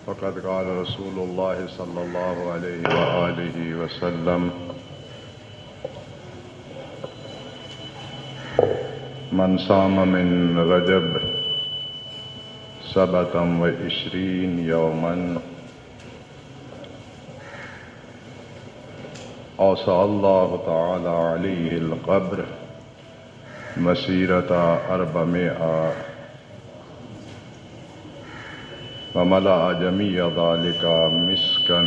فقد قال رسول الله صلى الله عليه وآله وسلم من صام من رجب 27 يوما أوسع الله تعالى عليه القبر مسيرة 400 وملأ جميع ذلك مسكا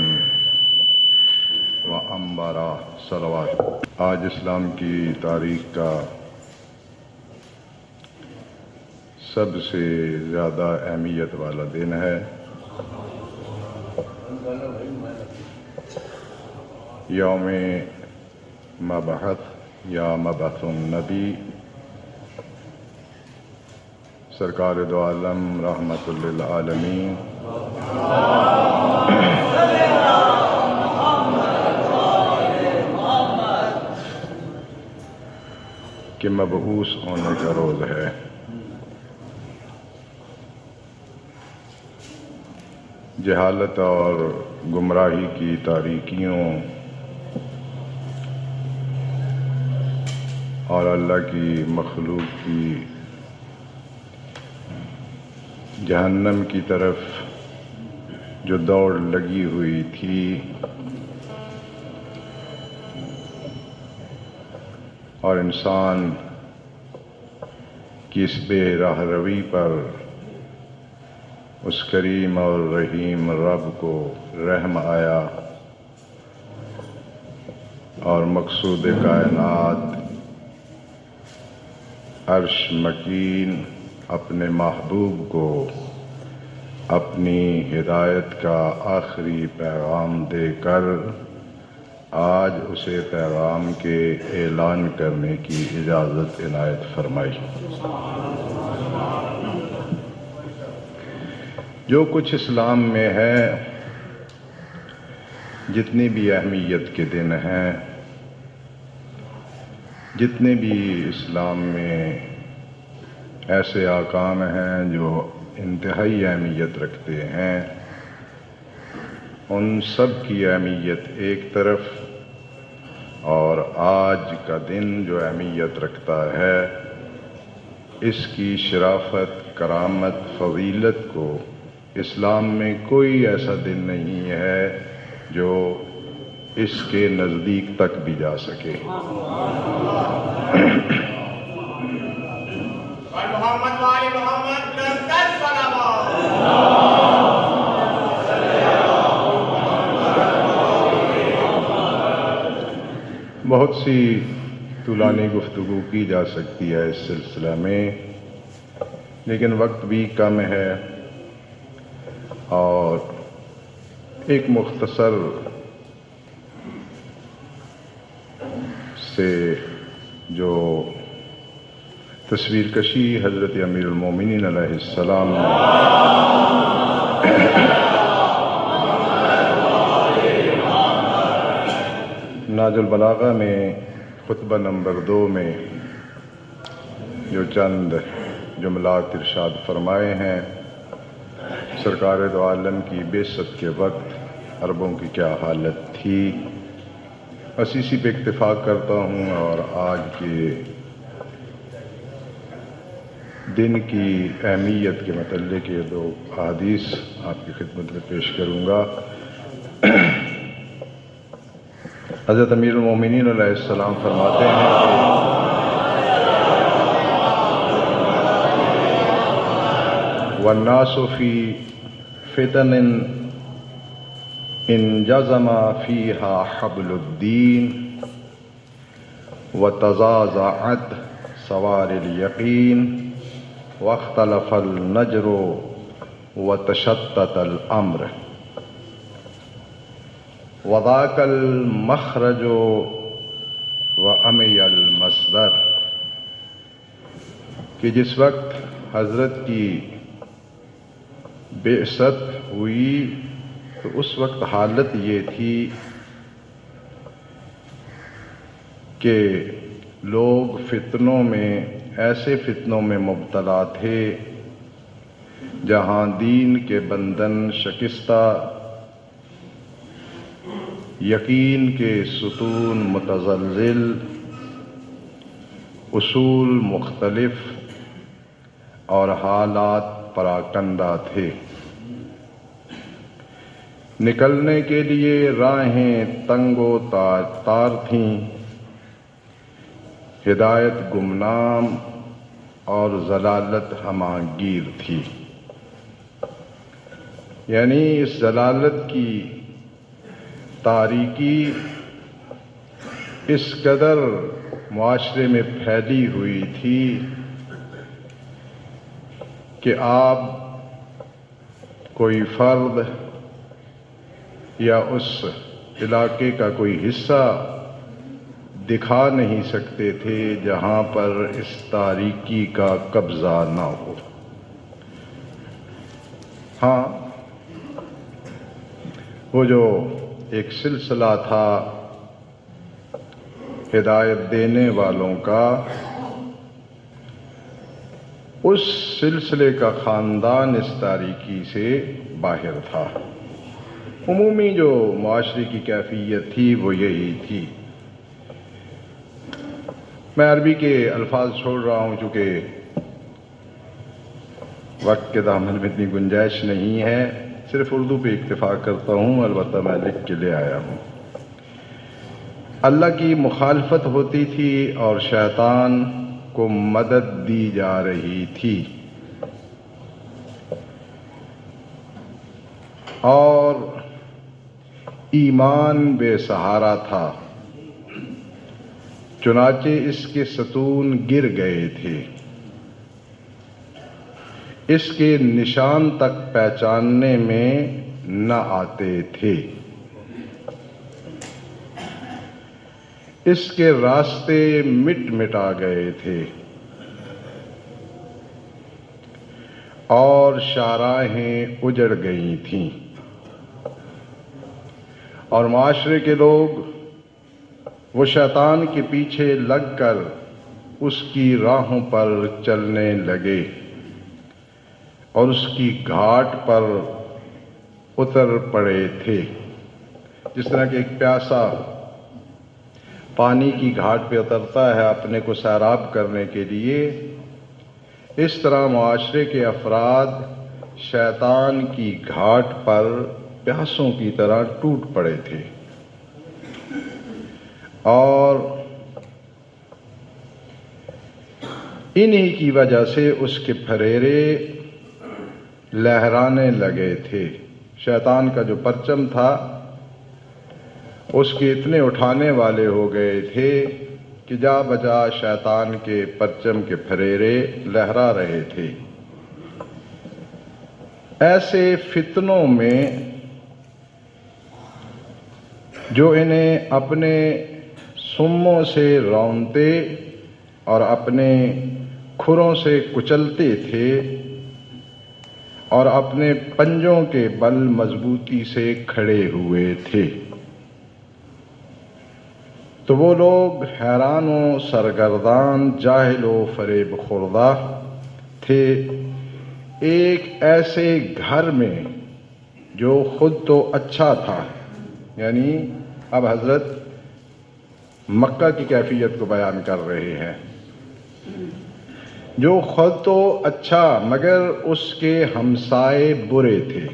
وعنبرا صلوات۔ آج اسلام کی تاریخ کا سب سے زیادہ اہمیت والا دن ہے۔ یوم مبعث یا مبعث النبی، سرکار دو عالم رحمت للعالمین کے مبعوث ہونے کا روز ہے۔ جہالت اور گمراہی کی تاریکیوں اور اللہ کی مخلوق کی جہنم کی طرف جو دوڑ لگی ہوئی تھی، اور انسان کی اس بے راہ روی پر اس کریم اور رحیم رب کو رحم آیا اور مقصود کائنات عرش مکین اپنے محبوب کو اپنی ہدایت کا آخری پیغام دے کر آج اسے پیغام کے اعلان کرنے کی اجازت عنایت فرمائی۔ جو کچھ اسلام میں ہے، جتنی بھی اہمیت کے دن ہیں، جتنے بھی اسلام میں ایسے احکام ہیں جو انتہائی اہمیت رکھتے ہیں، ان سب کی اہمیت ایک طرف، اور آج کا دن جو اہمیت رکھتا ہے، اس کی شرافت، کرامت، فضیلت کو اسلام میں کوئی ایسا دن نہیں ہے جو اس کے نزدیک تک بھی جا سکے۔ محمد وآل محمد بہت سی طولانی گفتگو کی جا سکتی ہے اس سلسلہ میں، لیکن وقت بھی کم ہے، اور ایک مختصر سے جو تصویر کشی حضرت امیر المومنین علیہ السلام نہج البلاغہ میں خطبہ نمبر 2 میں جو چند جملات ارشاد فرمائے ہیں، سرکار دو عالم کی بعثت کے وقت عربوں کی کیا حالت تھی، بس اسی پہ اکتفا کرتا ہوں، اور آج کے دن کی اہمیت کے متعلق یہ 2 احادیث آپ کی خدمت میں پیش کروں گا۔ حضرت امیر المومنین علیہ السلام فرماتے ہیں کہ والناس فی فتن انجزم فیہا حبل الدین وتزازعت سوار الیقین واختلف النجر وتشتت الامر وذاک المخرج وعمی المصدر، کہ جس وقت حضرت کی بعثت ہوئی تو اس وقت حالت یہ تھی کہ لوگ فتنوں میں، ایسے فتنوں میں مبتلا تھے جہاں دین کے بندھن شکستہ، یقین کے ستون متزلزل، اصول مختلف اور حالات پراکندہ تھے۔ نکلنے کے لیے راہیں تنگ و تار تھیں، ہدایت گمنام اور ضلالت ہماگیر تھی۔ یعنی اس ضلالت کی تاریکی اس قدر معاشرے میں پھیلی ہوئی تھی کہ آپ کوئی فرد یا اس علاقے کا کوئی حصہ دکھا نہیں سکتے تھے جہاں پر اس تاریکی کا قبضہ نہ ہو۔ ہاں، وہ جو ایک سلسلہ تھا ہدایت دینے والوں کا، اس سلسلے کا خاندان اس تاریکی سے باہر تھا۔ عمومی جو معاشرے کی کیفیت تھی وہ یہی تھی۔ میں عربی کے الفاظ چھوڑ رہا ہوں چونکہ وقت کے دامن میں اتنی گنجائش نہیں ہے، صرف اردو پہ اکتفا کرتا ہوں، البتہ میں لکھ کے لے آیا ہوں۔ اللہ کی مخالفت ہوتی تھی اور شیطان کو مدد دی جا رہی تھی، اور ایمان بے سہارا تھا، چنانچہ اس کے ستون گر گئے تھے، اس کے نشان تک پہچاننے میں نہ آتے تھے، اس کے راستے مٹ مٹا گئے تھے، اور شاہراہیں اجڑ گئی تھیں، اور معاشرے کے لوگ وہ شیطان کے پیچھے لگ کر اس کی راہوں پر چلنے لگے اور اس کی گھاٹ پر اتر پڑے تھے۔ جس طرح کہ ایک پیاسا پانی کی گھاٹ پہ اترتا ہے اپنے کو سیراب کرنے کے لیے، اس طرح معاشرے کے افراد شیطان کی گھاٹ پر پیاسوں کی طرح ٹوٹ پڑے تھے، اور انہی کی وجہ سے اس کے پھریرے لہرانے لگے تھے۔ شیطان کا جو پرچم تھا اس کے اتنے اٹھانے والے ہو گئے تھے کہ جا بجا شیطان کے پرچم کے پھریرے لہرا رہے تھے۔ ایسے فتنوں میں جو انہیں اپنے سموں سے رونتے اور اپنے کھروں سے کچلتے تھے اور اپنے پنجوں کے بل مضبوطی سے کھڑے ہوئے تھے، تو وہ لوگ حیران و سرگردان، جاہل و فریب خوردہ تھے ایک ایسے گھر میں جو خود تو اچھا تھا۔ یعنی اب حضرت مکہ کی کیفیت کو بیان کر رہے ہیں، جو خود تو اچھا مگر اس کے ہمسائے برے تھے،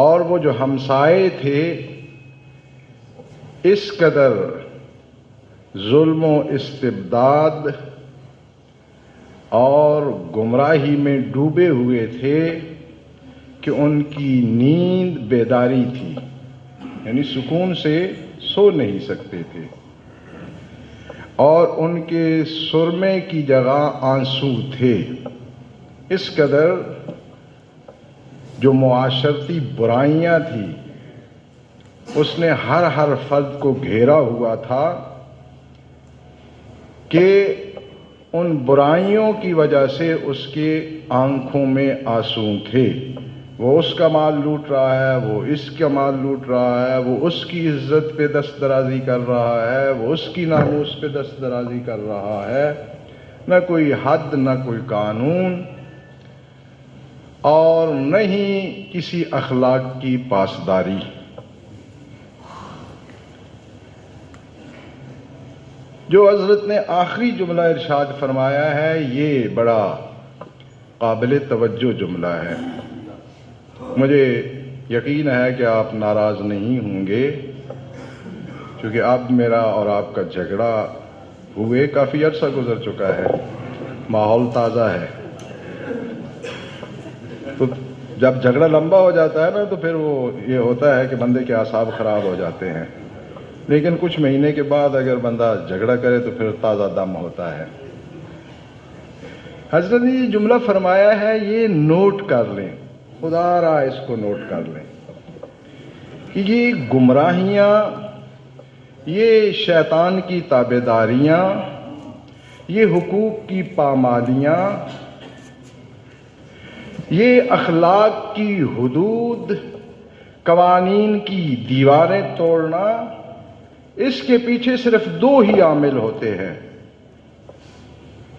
اور وہ جو ہمسائے تھے اس قدر ظلم و استبداد اور گمراہی میں ڈوبے ہوئے تھے کہ ان کی نیند بیداری تھی، یعنی سکون سے سو نہیں سکتے تھے، اور ان کے سرمے کی جگہ آنسو تھے۔ اس قدر جو معاشرتی برائیاں تھیں اس نے ہر فرد کو گھیرا ہوا تھا کہ ان برائیوں کی وجہ سے اس کے آنکھوں میں آنسو تھے۔ وہ اس کا مال لوٹ رہا ہے، وہ اس کا مال لوٹ رہا ہے، وہ اس کی عزت پہ دست درازی کر رہا ہے، وہ اس کی ناموس پہ دست درازی کر رہا ہے، نہ کوئی حد، نہ کوئی قانون، اور نہ ہی کسی اخلاق کی پاسداری۔ جو حضرت نے آخری جملہ ارشاد فرمایا ہے، یہ بڑا قابل توجہ جملہ ہے۔ مجھے یقین ہے کہ آپ ناراض نہیں ہوں گے، کیونکہ اب میرا اور آپ کا جھگڑا ہوئے کافی عرصہ گزر چکا ہے، ماحول تازہ ہے۔ تو جب جھگڑا لمبا ہو جاتا ہے نا تو پھر وہ یہ ہوتا ہے کہ بندے کے اعصاب خراب ہو جاتے ہیں، لیکن کچھ مہینے کے بعد اگر بندہ جھگڑا کرے تو پھر تازہ دم ہوتا ہے۔ حضرت نے یہ جملہ فرمایا ہے، یہ نوٹ کر لیں، خدا را اس کو نوٹ کر لیں کہ یہ گمراہیاں، یہ شیطان کی تابعداریاں، یہ حقوق کی پامالیاں، یہ اخلاق کی حدود، قوانین کی دیواریں توڑنا، اس کے پیچھے صرف دو ہی عامل ہوتے ہیں۔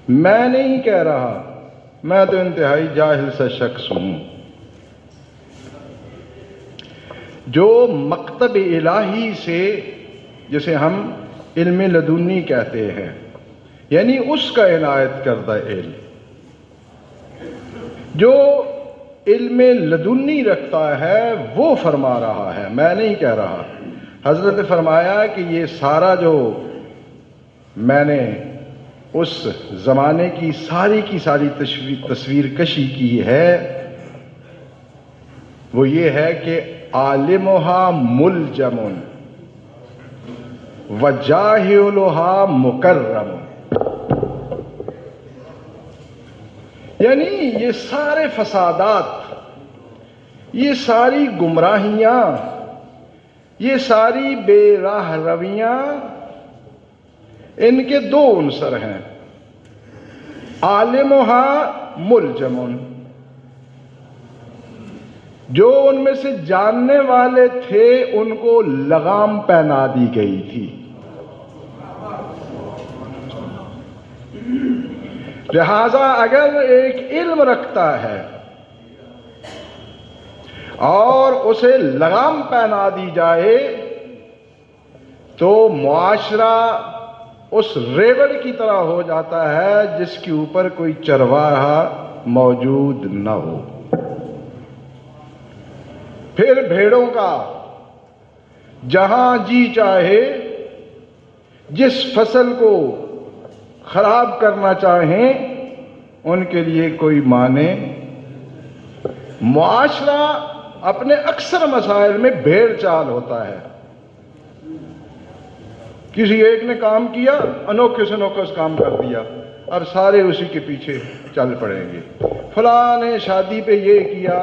میں نہیں کہہ رہا، میں تو انتہائی جاہل سا شخص ہوں۔ جو مکتب الہی سے، جسے ہم علم لدنی کہتے ہیں، یعنی اس کا عنایت کردہ علم، جو علم لدنی رکھتا ہے وہ فرما رہا ہے، میں نہیں کہہ رہا۔ حضرت نے فرمایا کہ یہ سارا جو میں نے اس زمانے کی ساری تصویر کشی کی ہے، وہ یہ ہے کہ عالمها ملجم وجاہلها مکرم، یعنی یہ سارے فسادات، یہ ساری گمراہیاں، یہ ساری بے راہ رویاں، ان کے دو عنصر ہیں۔ عالمها ملجم، جو ان میں سے جاننے والے تھے ان کو لگام پہنا دی گئی تھی۔ لہذا اگر ایک علم رکھتا ہے اور اسے لگام پہنا دی جائے تو معاشرہ اس ریوڑ کی طرح ہو جاتا ہے جس کے اوپر کوئی چرواہا موجود نہ ہو۔ پھر بھیڑوں کا جہاں جی چاہے جس فصل کو خراب کرنا چاہیں ان کے لیے کوئی معنی۔ معاشرہ اپنے اکثر مسائل میں بھیڑ چال ہوتا ہے۔ کسی ایک نے کام کیا، انوکھے سے انوکھا کام کر دیا، اب سارے اسی کے پیچھے چل پڑیں گے۔ فلاں نے شادی پہ یہ کیا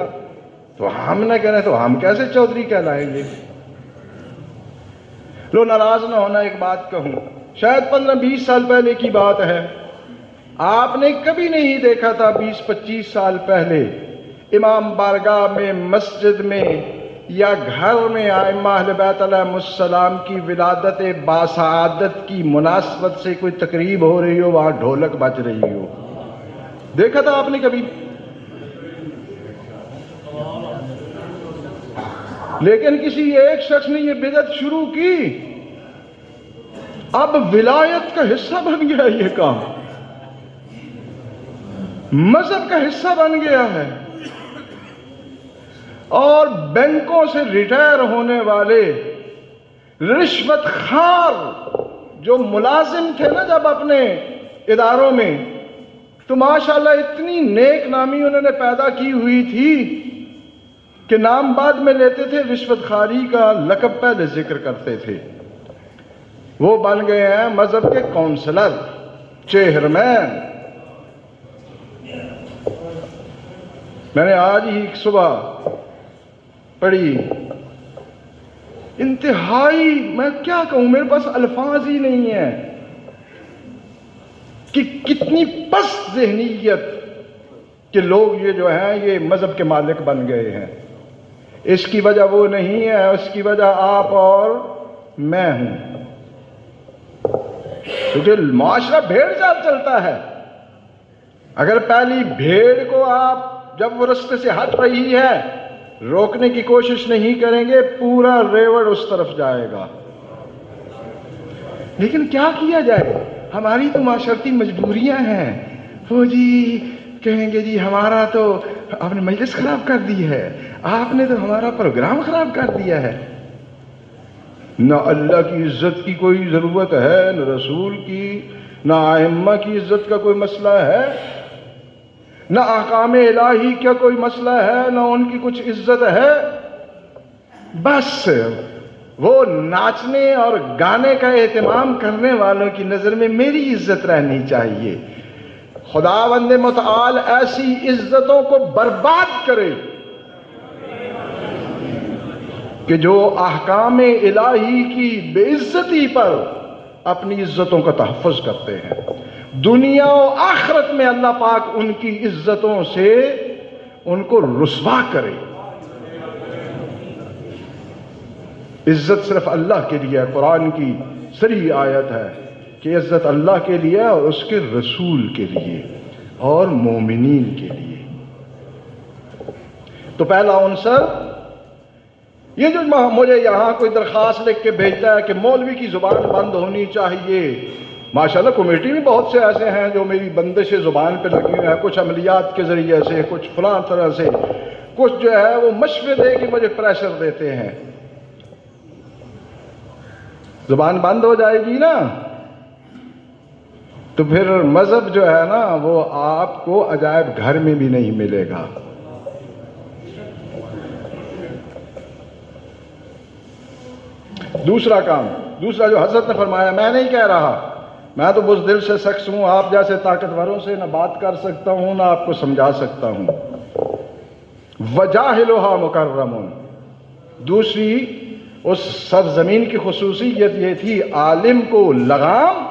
تو ہم نہ کریں تو ہم کیسے چودھری کہلائیں گے؟ لو ناراض نہ ہونا، ایک بات کہوں، شاید 15-20 سال پہلے کی بات ہے، آپ نے کبھی نہیں دیکھا تھا 20-25 سال پہلے امام بارگاہ میں، مسجد میں یا گھر میں ائمہ اہل بیت علیہم السلام کی ولادت باسعادت کی مناسبت سے کوئی تقریب ہو رہی ہو، وہاں ڈھولک بج رہی ہو؟ دیکھا تھا آپ نے کبھی؟ لیکن کسی ایک شخص نے یہ بدعت شروع کی، اب ولایت کا حصہ بن گیا یہ کام، مذہب کا حصہ بن گیا ہے، اور بینکوں سے ریٹائر ہونے والے رشوت خوار جو ملازم تھے نا جب اپنے اداروں میں، تو ماشاءاللہ اتنی نیک نامی انہوں نے پیدا کی ہوئی تھی کہ نام بعد میں لیتے تھے، رشوت خواری کا لقب پہلے ذکر کرتے تھے۔ وہ بن گئے ہیں مذہب کے کونسلر، چیئرمین۔ میں نے آج ہی صبح پڑھی، انتہائی، میں کیا کہوں، میرے پاس الفاظ ہی نہیں ہیں کہ کتنی پست ذہنیت کہ لوگ یہ جو ہیں یہ مذہب کے مالک بن گئے ہیں۔ اس کی وجہ وہ نہیں ہے، اس کی وجہ آپ اور میں ہوں، کیونکہ معاشرہ بھیڑ چال چلتا ہے۔ اگر پہلی بھیڑ کو آپ جب وہ رستے سے ہٹ رہی ہے روکنے کی کوشش نہیں کریں گے پورا ریوڑ اس طرف جائے گا. لیکن کیا کیا جائے؟ ہماری تو معاشرتی مجبوریاں ہیں. وہ جی کہیں گے جی ہمارا تو آپ نے مجلس خراب کر دی ہے، آپ نے تو ہمارا پروگرام خراب کر دیا ہے. نہ اللہ کی عزت کی کوئی ضرورت ہے، نہ رسول کی، نہ ائمہ کی عزت کا کوئی مسئلہ ہے، نہ احکام الہی کا کوئی مسئلہ ہے، نہ ان کی کچھ عزت ہے. بس وہ ناچنے اور گانے کا اہتمام کرنے والوں کی نظر میں میری عزت رہنی چاہیے. خداوند متعال ایسی عزتوں کو برباد کرے کہ جو احکام الہی کی بے عزتی پر اپنی عزتوں کا تحفظ کرتے ہیں. دنیا و آخرت میں اللہ پاک ان کی عزتوں سے ان کو رسوا کرے. عزت صرف اللہ کے لیے ہے. قرآن کی صریح آیت ہے کہ عزت اللہ کے لیے اور اس کے رسول کے لیے اور مومنین کے لیے. تو پہلا عنصر یہ جو مجھے یہاں کوئی درخواست لکھ کے بھیجتا ہے کہ مولوی کی زبان بند ہونی چاہیے. ماشاءاللہ کمیٹی بھی بہت سے ایسے ہیں جو میری بندش زبان پہ لگی ہوئے ہیں، کچھ عملیات کے ذریعے سے، کچھ فلاں طرح سے، کچھ جو ہے وہ مشورے دے کے مجھے پریشر دیتے ہیں. زبان بند ہو جائے گی نا تو پھر مذہب جو ہے نا وہ آپ کو عجائب گھر میں بھی نہیں ملے گا. دوسرا کام، دوسرا جو حضرت نے فرمایا، میں نہیں کہہ رہا، میں تو بزدل سے شخص ہوں، آپ جیسے طاقتوروں سے نہ بات کر سکتا ہوں نہ آپ کو سمجھا سکتا ہوں. وجاہلھا مکرم. دوسری اس سرزمین کی خصوصیت یہ تھی عالم کو لگام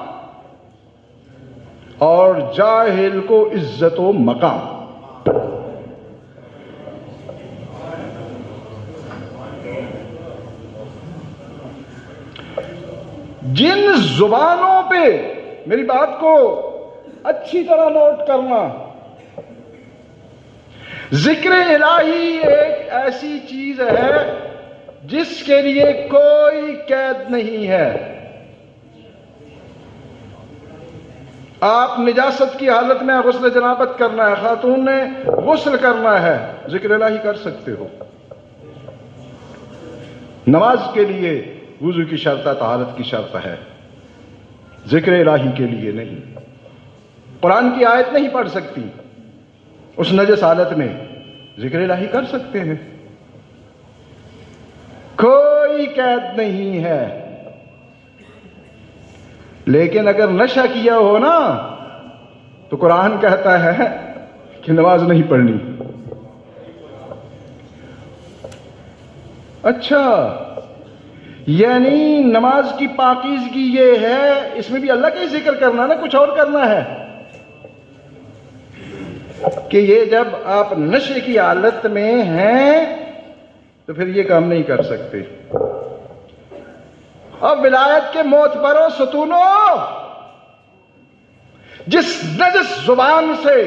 اور جاہل کو عزت و مقام. جن زبانوں پہ، میری بات کو اچھی طرح نوٹ کرنا، ذکر الہی ایک ایسی چیز ہے جس کے لیے کوئی قید نہیں ہے. آپ نجاست کی حالت میں غسل جنابت کرنا ہے، خاتون نے غسل کرنا ہے، ذکر الہی کر سکتے ہو. نماز کے لیے وضو کی شرط ہے، طہارت کی شرط ہے، ذکر الہی کے لیے نہیں. قرآن کی آیت نہیں پڑھ سکتی اس نجس حالت میں، ذکر الہی کر سکتے ہیں، کوئی قید نہیں ہے. لیکن اگر نشہ کیا ہو نا تو قرآن کہتا ہے کہ نماز نہیں پڑھنی. اچھا، یعنی نماز کی پاکیزگی یہ ہے، اس میں بھی اللہ کا ہی ذکر کرنا نا، کچھ اور کرنا ہے، کہ یہ جب آپ نشے کی حالت میں ہیں تو پھر یہ کام نہیں کر سکتے. اب ولایت کے معتبروں ستونوں، جس نجس زبان سے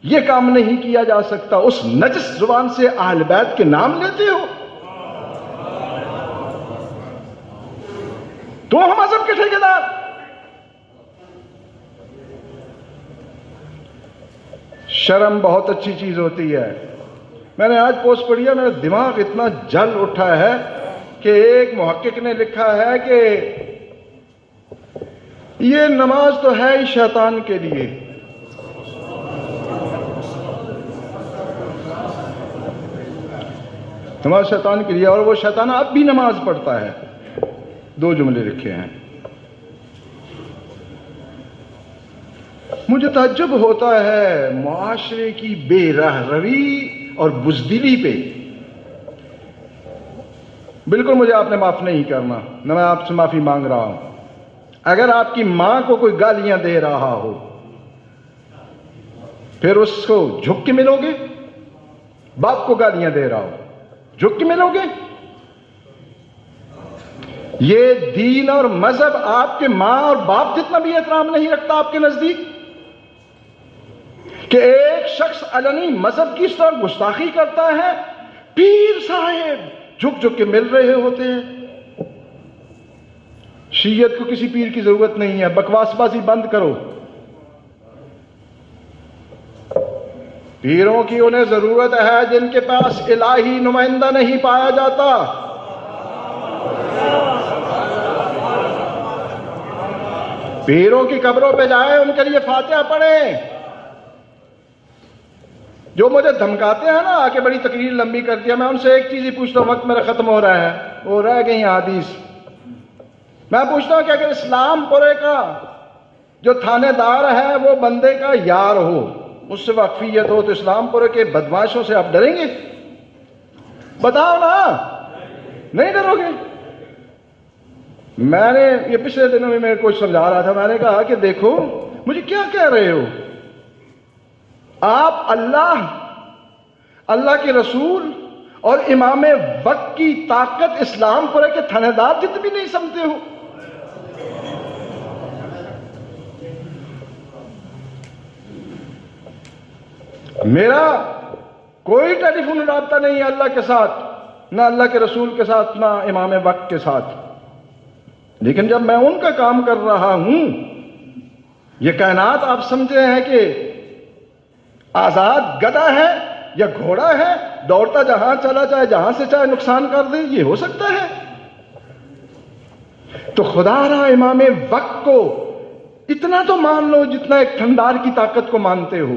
یہ کام نہیں کیا جا سکتا اس نجس زبان سے اہل بیت کے نام لیتے ہو. تو ہم مذہب کے ٹھیکیدار. شرم بہت اچھی چیز ہوتی ہے. میں نے آج پوسٹ پڑھی ہے، میرا دماغ اتنا جل اٹھا ہے کہ ایک محقق نے لکھا ہے کہ یہ نماز تو ہے ہی شیطان کے لیے. نماز شیطان کے لیے، اور وہ شیطان اب بھی نماز پڑھتا ہے. 2 جملے لکھے ہیں. مجھے تعجب ہوتا ہے معاشرے کی بے رہ روی اور بزدلی پہ. بالکل مجھے آپ نے معاف نہیں کرنا، نہ میں آپ سے معافی مانگ رہا ہوں. اگر آپ کی ماں کو کوئی گالیاں دے رہا ہو پھر اس کو جھک کے ملو گے؟ باپ کو گالیاں دے رہا ہو جھک کے ملو گے؟ یہ دین اور مذہب آپ کے ماں اور باپ جتنا بھی احترام نہیں رکھتا آپ کے نزدیک. کہ ایک شخص علنی مذہب کی اس طرح گستاخی کرتا ہے، پیر صاحب جھک جھک کے مل رہے ہوتے ہیں۔ شیعت کو کسی پیر کی ضرورت نہیں ہے، بکواس بازی بند کرو۔ پیروں کی انہیں ضرورت ہے جن کے پاس الہی نمائندہ نہیں پایا جاتا۔ پیروں کی قبروں پہ جائیں، ان کے لیے فاتحہ پڑھیں۔ جو مجھے دھمکاتے ہیں نا، آ کے بڑی تقریر لمبی کر دیا، میں ان سے ایک چیز ہی پوچھتا ہوں، وقت میرا ختم ہو رہا ہے، وہ رہ گئی حدیث۔ میں پوچھتا ہوں کہ اگر اسلام پورے کا جو تھانے دار ہے وہ بندے کا یار ہو، اس سے واقفیت ہو، تو اسلام پورے کے بدماشوں سے آپ ڈریں گے؟ بتاؤ نا، نہیں ڈرو گے؟ میں نے یہ پچھلے دنوں میں میرے کوئی سمجھا رہا تھا، میں نے کہا کہ دیکھو مجھے کیا کہہ رہے ہو آپ؟ اللہ کے رسول اور امام وقت کی طاقت اسلام پورے کے تھانے دار جتنے بھی نہیں سمجھتے ہو۔ میرا کوئی ٹیلی فون رابطہ نہیں ہے اللہ کے ساتھ، نہ اللہ کے رسول کے ساتھ، نہ امام وقت کے ساتھ، لیکن جب میں ان کا کام کر رہا ہوں، یہ کائنات آپ سمجھے ہیں کہ آزاد گدھا ہے یا گھوڑا ہے، دوڑتا جہاں چلا جائے، جہاں سے چاہے نقصان کر دے، یہ ہو سکتا ہے؟ تو خدا را امام وقت کو اتنا تو مان لو جتنا ایک تھندار کی طاقت کو مانتے ہو۔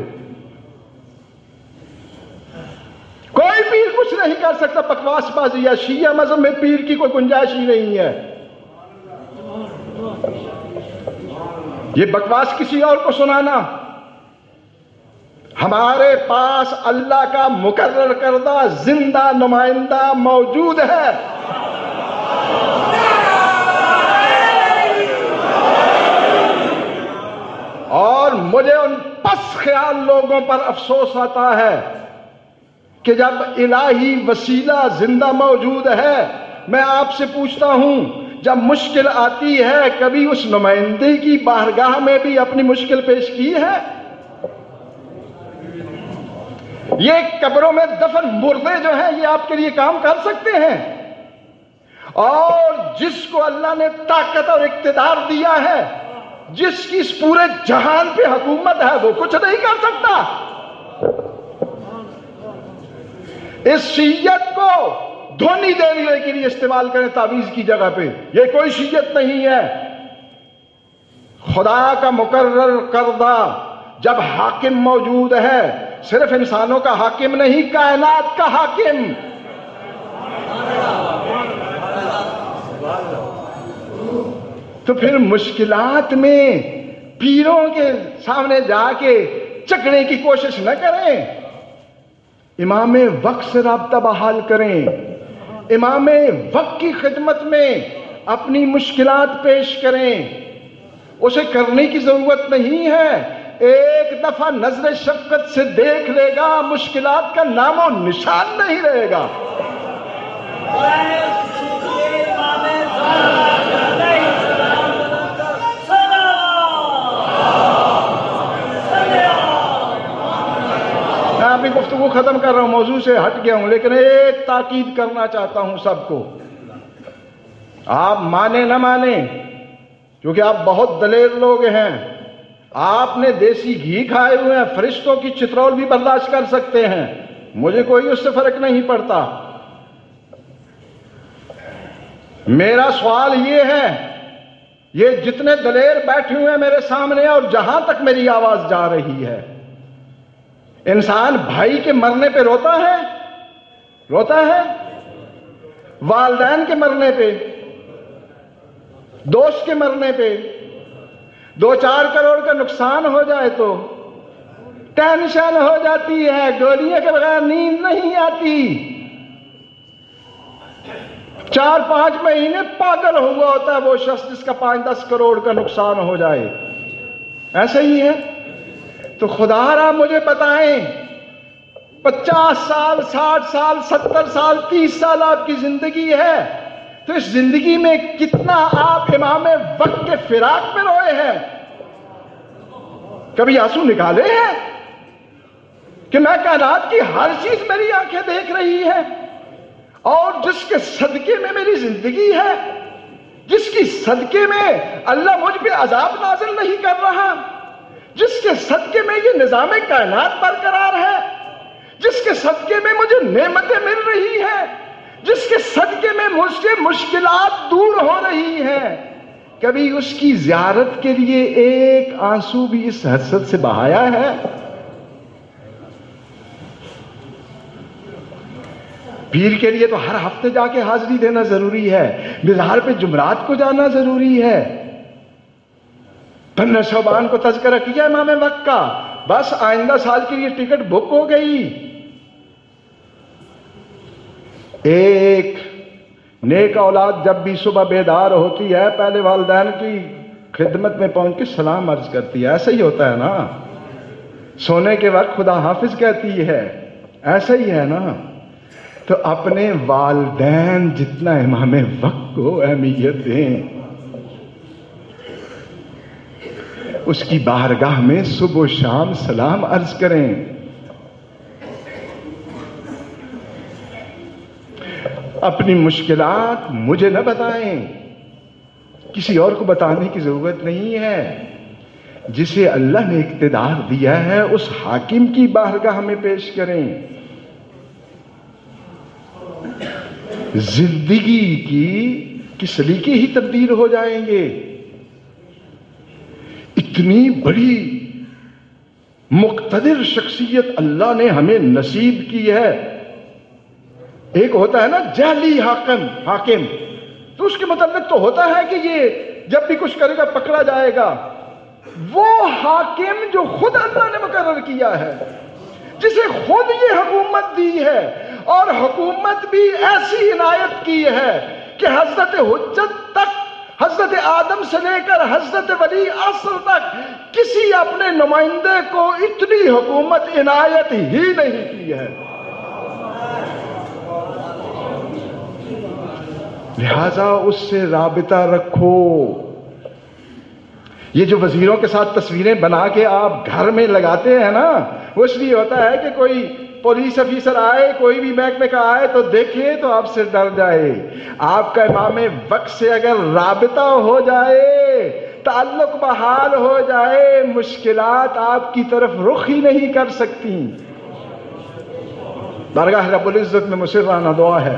کوئی پیر کچھ نہیں کر سکتا، بکواس بازی یا شیعہ مذہب میں پیر کی کوئی گنجائش ہی نہیں ہے۔ یہ بکواس کسی اور کو سنانا۔ ہمارے پاس اللہ کا مقرر کردہ زندہ نمائندہ موجود ہے۔ اور مجھے ان پس خیال لوگوں پر افسوس آتا ہے کہ جب الہی وسیلہ زندہ موجود ہے، میں آپ سے پوچھتا ہوں جب مشکل آتی ہے کبھی اس نمائندے کی بارگاہ میں بھی اپنی مشکل پیش کی ہے؟ یہ قبروں میں دفن مردے جو ہیں یہ آپ کے لیے کام کر سکتے ہیں؟ اور جس کو اللہ نے طاقت اور اقتدار دیا ہے، جس کی اس پورے جہان پہ حکومت ہے، وہ کچھ نہیں کر سکتا۔ اس شیعت کو دھونی دینے کے لیے استعمال کریں تعویذ کی جگہ پہ، یہ کوئی شیعت نہیں ہے۔ خدا کا مقرر کردہ جب حاکم موجود ہے، صرف انسانوں کا حاکم نہیں، کائنات کا حاکم۔ تو پھر مشکلات میں پیروں کے سامنے جا کے چکنے کی کوشش نہ کریں، امام وقت سے رابطہ بحال کریں، امام وقت کی خدمت میں اپنی مشکلات پیش کریں۔ اسے کرنے کی ضرورت نہیں ہے، ایک دفعہ نظر شفقت سے دیکھ لے گا، مشکلات کا نام و نشان نہیں رہے گا۔ میں اپنی گفتگو ختم کر رہا ہوں، موضوع سے ہٹ گیا ہوں، لیکن ایک تاکید کرنا چاہتا ہوں سب کو، آپ مانیں نہ مانیں، کیونکہ آپ بہت دلیر لوگ ہیں، آپ نے دیسی گھی کھائے ہوئے ہیں، فرشتوں کی چترول بھی برداشت کر سکتے ہیں، مجھے کوئی اس سے فرق نہیں پڑتا۔ میرا سوال یہ ہے، یہ جتنے دلیر بیٹھے ہوئے ہیں میرے سامنے اور جہاں تک میری آواز جا رہی ہے، انسان بھائی کے مرنے پہ روتا ہے؟ روتا ہے؟ والدین کے مرنے پہ، دوست کے مرنے پہ، 2-4 کروڑ کا نقصان ہو جائے تو ٹینشن ہو جاتی ہے، گولیوں کے بغیر نیند نہیں آتی، 4-5 مہینے پاگل ہوا ہوتا ہے وہ شخص جس کا 5-10 کروڑ کا نقصان ہو جائے۔ ایسے ہی ہے۔ تو خدا را مجھے بتائیں، 50 سال، 60 سال، 70 سال، 30 سال آپ کی زندگی ہے، تو اس زندگی میں کتنا آپ امام وقت کے فراق میں روئے ہیں؟ کبھی آنسو نکالے ہیں؟ کہ میں کائنات کی ہر چیز میری آنکھیں دیکھ رہی ہے، اور جس کے صدقے میں میری زندگی ہے، جس کی صدقے میں اللہ مجھ پہ عذاب نازل نہیں کر رہا، جس کے صدقے میں یہ نظام کائنات برقرار ہے، جس کے صدقے میں مجھے نعمتیں مل رہی ہیں، جس کے صدقے میں مجھ سے مشکلات دور ہو رہی ہیں، کبھی اس کی زیارت کے لیے ایک آنسو بھی اس حسرت سے بہایا ہے؟ پیر کے لیے تو ہر ہفتے جا کے حاضری دینا ضروری ہے، مزار پہ جمعرات کو جانا ضروری ہے، 15 شعبان کو تذکرہ کیا امام وقت کا، بس آئندہ سال کے لیے ٹکٹ بک ہو گئی۔ ایک نیک اولاد جب بھی صبح بیدار ہوتی ہے پہلے والدین کی خدمت میں پہنچ کے سلام عرض کرتی ہے، ایسا ہی ہوتا ہے نا؟ سونے کے وقت خدا حافظ کہتی ہے، ایسا ہی ہے نا؟ تو اپنے والدین جتنا امام وقت کو اہمیت دیں، اس کی بارگاہ میں صبح و شام سلام عرض کریں۔ اپنی مشکلات مجھے نہ بتائیں، کسی اور کو بتانے کی ضرورت نہیں ہے، جسے اللہ نے اقتدار دیا ہے اس حاکم کی بارگاہ میں پیش کریں۔ زندگی کی سلیقے ہی تبدیل ہو جائیں گے۔ اتنی بڑی مقتدر شخصیت اللہ نے ہمیں نصیب کی ہے۔ ایک ہوتا ہے نا جعلی حاکم، تو اس کے متعلق تو ہوتا ہے کہ یہ جب بھی کچھ کرے گا پکڑا جائے گا۔ وہ حاکم جو خود اللہ نے مقرر کیا ہے، جسے خود یہ حکومت دی ہے، اور حکومت بھی ایسی عنایت کی ہے کہ حضرت حجت تک، حضرت آدم سے لے کر حضرت ولی عصر تک کسی اپنے نمائندے کو اتنی حکومت عنایت ہی نہیں کی ہے۔ لہذا اس سے رابطہ رکھو۔ یہ جو وزیروں کے ساتھ تصویریں بنا کے آپ گھر میں لگاتے ہیں نا، وہ اس لیے ہوتا ہے کہ کوئی پولیس افیسر آئے، کوئی بھی محکمے کا آئے تو دیکھے تو آپ سے ڈر جائے۔ آپ کا امام وقت سے اگر رابطہ ہو جائے، تعلق بحال ہو جائے، مشکلات آپ کی طرف رخ ہی نہیں کر سکتی۔ بارگاہ رب العزت میں مصرانہ دعا ہے